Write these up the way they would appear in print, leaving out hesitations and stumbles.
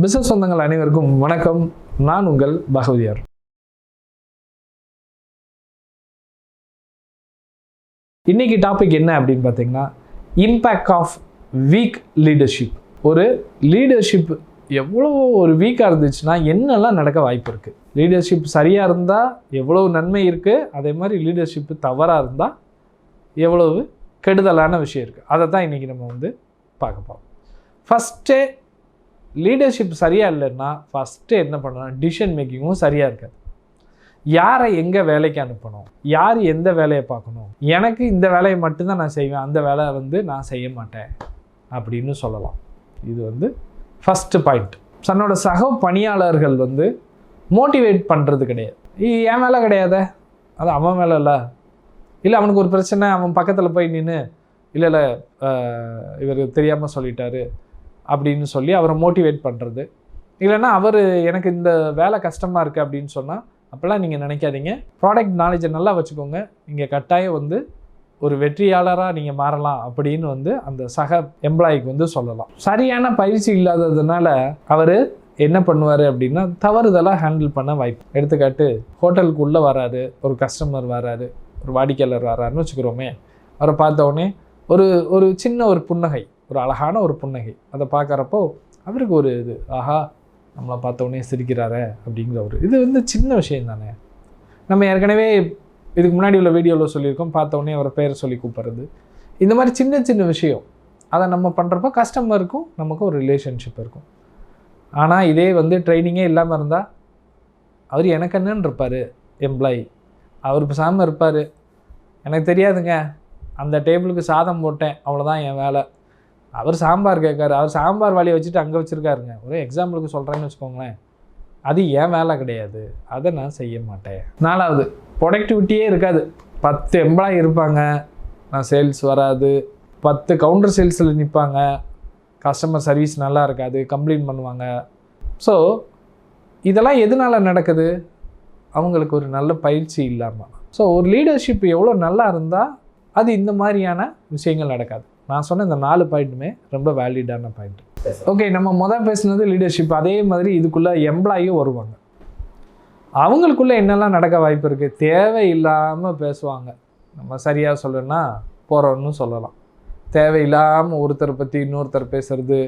Business சொந்தங்கள் அனைவருக்கும் வணக்கம். நான் உங்கள் பகவதியார். இன்னைக்கு டாபிக் என்ன அப்படின்னு பார்த்தீங்கன்னா, இம்பேக்ட் ஆஃப் வீக் லீடர்ஷிப். ஒரு லீடர்ஷிப் எவ்வளோ ஒரு வீக்காக இருந்துச்சுன்னா என்னெல்லாம் நடக்க வாய்ப்பு இருக்குது. லீடர்ஷிப் சரியாக இருந்தால் எவ்வளோ நன்மை இருக்குது, அதே மாதிரி லீடர்ஷிப் தவறாக இருந்தால் எவ்வளவு கெடுதலான விஷயம் இருக்குது. அதை தான் இன்றைக்கி நம்ம பார்க்க போகிறோம். ஃபஸ்ட்டே லீடர்ஷிப் சரியாக இல்லைன்னா ஃபஸ்ட்டு என்ன பண்ணணும், டிசிஷன் மேக்கிங்கும் சரியாக இருக்காது. யாரை எங்கே வேலைக்கு அனுப்பணும், யார் எந்த வேலையை பார்க்கணும், எனக்கு இந்த வேலையை மட்டும்தான் நான் செய்வேன், அந்த வேலை நான் செய்ய மாட்டேன் அப்படின்னு சொல்லலாம். இது ஃபஸ்ட்டு பாயிண்ட். தன்னோட சக பணியாளர்கள் மோட்டிவேட் பண்ணுறது கிடையாது. என் வேலை கிடையாது, அது அவன் வேலை இல்லை அவனுக்கு ஒரு பிரச்சனை, அவன் பக்கத்தில் போய் நின்று இல்லை இவர் தெரியாமல் சொல்லிட்டாரு அப்படின்னு சொல்லி அவரை மோட்டிவேட் பண்ணுறது. இல்லைன்னா அவர் எனக்கு இந்த வேலை கஷ்டமாக இருக்குது அப்படின்னு சொன்னால் அப்போல்லாம் நீங்கள் நினைக்காதீங்க. ப்ராடக்ட் நாலேஜை நல்லா வச்சுக்கோங்க, நீங்கள் கட்டாயம் ஒரு வெற்றியாளராக நீங்கள் மாறலாம் அப்படின்னு அந்த சக எம்ப்ளாய்க்கு சொல்லலாம். சரியான பயிற்சி இல்லாததுனால அவர் என்ன பண்ணுவார் அப்படின்னா தவறுதலாக ஹேண்டில் பண்ண வாய்ப்பு. எடுத்துக்காட்டு, ஹோட்டலுக்குள்ளே வராரு, ஒரு கஸ்டமர் வராரு, ஒரு வாடிக்கையாளர் வராருன்னு வச்சுக்கிறோமே. அவரை பார்த்தோடனே ஒரு சின்ன ஒரு புன்னகை, ஒரு அழகான ஒரு புன்னகை, அதை பார்க்குறப்போ அவருக்கு ஒரு ஆஹா நம்மளை பார்த்தோடனே சிரிக்கிறாரே அப்படிங்கிற இது சின்ன விஷயம் தானே. நம்ம ஏற்கனவே இதுக்கு முன்னாடி உள்ள வீடியோவில் சொல்லியிருக்கோம், பார்த்தோடனே அவரை பேரை சொல்லி கூப்பிட்றது. இந்த மாதிரி சின்ன சின்ன விஷயம் அதை நம்ம பண்ணுறப்போ கஸ்டமருக்கும் நமக்கும் ஒரு ரிலேஷன்ஷிப் இருக்கும். ஆனால் இதே ட்ரைனிங்கே இல்லாமல் இருந்தால் அவர் எனக்கு என்னன்னு இருப்பார் எம்ப்ளாயி. அவர் பேசாமல் இருப்பார், எனக்கு தெரியாதுங்க, அந்த டேபிளுக்கு சாதம் போட்டேன், அவ்வளோதான் என் வேலை. அவர் சாம்பார் கேட்காரு, அவர் சாம்பார் வாளியை வச்சுட்டு அங்கே வச்சுருக்காருங்க. ஒரு எக்ஸாம்பிளுக்கு சொல்கிறேன்னு வச்சுக்கோங்களேன். அது என் வேலை கிடையாது, அதை நான் செய்ய மாட்டேன். 4வது, ப்ரொடக்டிவிட்டியே இருக்காது. 10 எம்ப்ளாயி இருப்பாங்க, நான் சேல்ஸ் வராது. 10 கவுண்டர் சேல்ஸில் நிற்பாங்க, கஸ்டமர் சர்வீஸ் நல்லா இருக்காது, கம்ப்ளைண்ட் பண்ணுவாங்க. ஸோ இதெல்லாம் எதனால் நடக்குது, அவங்களுக்கு ஒரு நல்ல பயிற்சி இல்லாமல். ஸோ ஒரு லீடர்ஷிப் எவ்வளோ நல்லா இருந்தால் அது இந்த மாதிரியான விஷயங்கள் நடக்காது. நான் சொன்ன இந்த 4 பாயிண்ட்டுமே ரொம்ப வேலிடான பாயிண்ட். ஓகே, நம்ம பேசுனது லீடர்ஷிப். அதே மாதிரி இதுக்குள்ளே எம்ப்ளாயும் வருவாங்க. அவங்களுக்குள்ளே என்னெல்லாம் நடக்க வாய்ப்பு இருக்குது, தேவையில்லாமல் பேசுவாங்க. நம்ம சரியாக சொல்லணும்னா போகிறோன்னு சொல்லலாம். தேவையில்லாமல் ஒருத்தரை பற்றி இன்னொருத்தர் பேசுறது,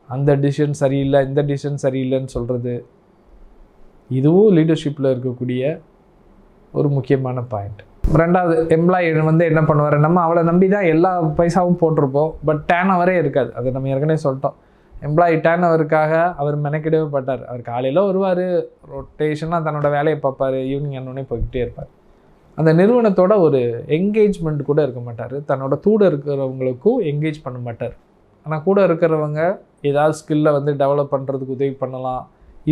அந்த டிசிஷன் சரியில்லை, இந்த டிசிஷன் சரியில்லைன்னு சொல்கிறது, இதுவும் லீடர்ஷிப்பில் இருக்கக்கூடிய ஒரு முக்கியமான பாயிண்ட். 2வது, எம்ப்ளாயி என்ன பண்ணுவார், நம்ம அவளை நம்பி தான் எல்லா பைசாவும் போட்டிருப்போம், பட் டேர்ன் ஓவரே இருக்காது. அது நம்ம ஏற்கனவே சொல்லிட்டோம். எம்ப்ளாயி டேர்ன் ஓவருக்காக அவர் மெனக்கிடவே பட்டார். அவர் காலையில் வருவார், ரொட்டேஷனாக தன்னோட வேலையை பார்ப்பார், ஈவினிங் அன்னோடனே போய்கிட்டே இருப்பார். அந்த நிறுவனத்தோட ஒரு என்கேஜ்மெண்ட் கூட இருக்க மாட்டார். தன்னோட கூட இருக்கிறவங்களுக்கும் என்கேஜ் பண்ண மாட்டார். ஆனால் கூட இருக்கிறவங்க ஏதாவது ஸ்கில்லை டெவலப் பண்ணுறதுக்கு உதவி பண்ணலாம்,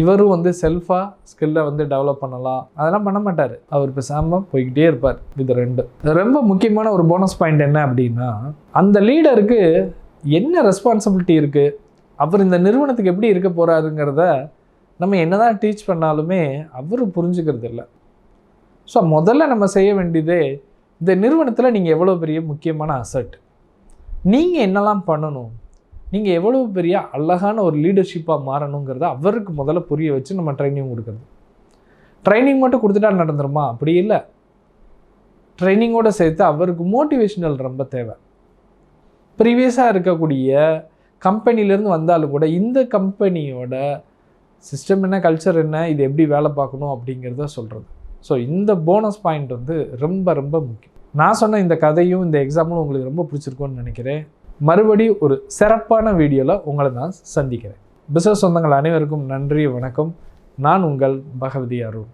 இவரும் செல்ஃபாக ஸ்கில்லை டெவலப் பண்ணலாம், அதெல்லாம் பண்ண மாட்டார். அவர் பேசாமல் போய்கிட்டே இருப்பார். இது 2. ரொம்ப முக்கியமான ஒரு போனஸ் பாயிண்ட் என்ன அப்படின்னா, அந்த லீடருக்கு என்ன ரெஸ்பான்சிபிலிட்டி இருக்குது, அவர் இந்த நிறுவனத்துக்கு எப்படி இருக்க போகிறாருங்கிறத நம்ம என்ன தான் டீச் பண்ணாலுமே அவர் புரிஞ்சுக்கிறது இல்லை. ஸோ முதல்ல நம்ம செய்ய வேண்டியதே, இந்த நிறுவனத்தில் நீங்கள் எவ்வளோ பெரிய முக்கியமான அசட், நீங்கள் என்னெல்லாம் பண்ணணும், நீங்கள் எவ்வளோ பெரிய அழகான ஒரு லீடர்ஷிப்பாக மாறணுங்கிறத அவருக்கு முதல்ல புரிய வச்சு நம்ம ட்ரைனிங் கொடுக்குறது. ட்ரைனிங் மட்டும் கொடுத்துட்டா நடந்துருமா, அப்படி இல்லை. ட்ரைனிங்கோடு சேர்த்து அவருக்கு மோட்டிவேஷனல் ரொம்ப தேவை. ப்ரீவியஸாக இருக்கக்கூடிய கம்பெனிலேருந்து வந்தாலும் கூட இந்த கம்பெனியோட சிஸ்டம் என்ன, கல்ச்சர் என்ன, இது எப்படி வேலை பார்க்கணும் அப்படிங்கிறத சொல்கிறது. ஸோ இந்த போனஸ் பாயிண்ட் ரொம்ப ரொம்ப முக்கியம். நான் சொன்ன இந்த கதையும் இந்த எக்ஸாம்பிளும் உங்களுக்கு ரொம்ப பிடிச்சிருக்கும்னு நினைக்கிறேன். மறுபடியும் ஒரு சிறப்பான வீடியோவில் உங்களை நான் சந்திக்கிறேன். பிசினஸ் சொந்தங்கள் அனைவருக்கும் நன்றி, வணக்கம். நான் உங்கள் பகவதி அருண்.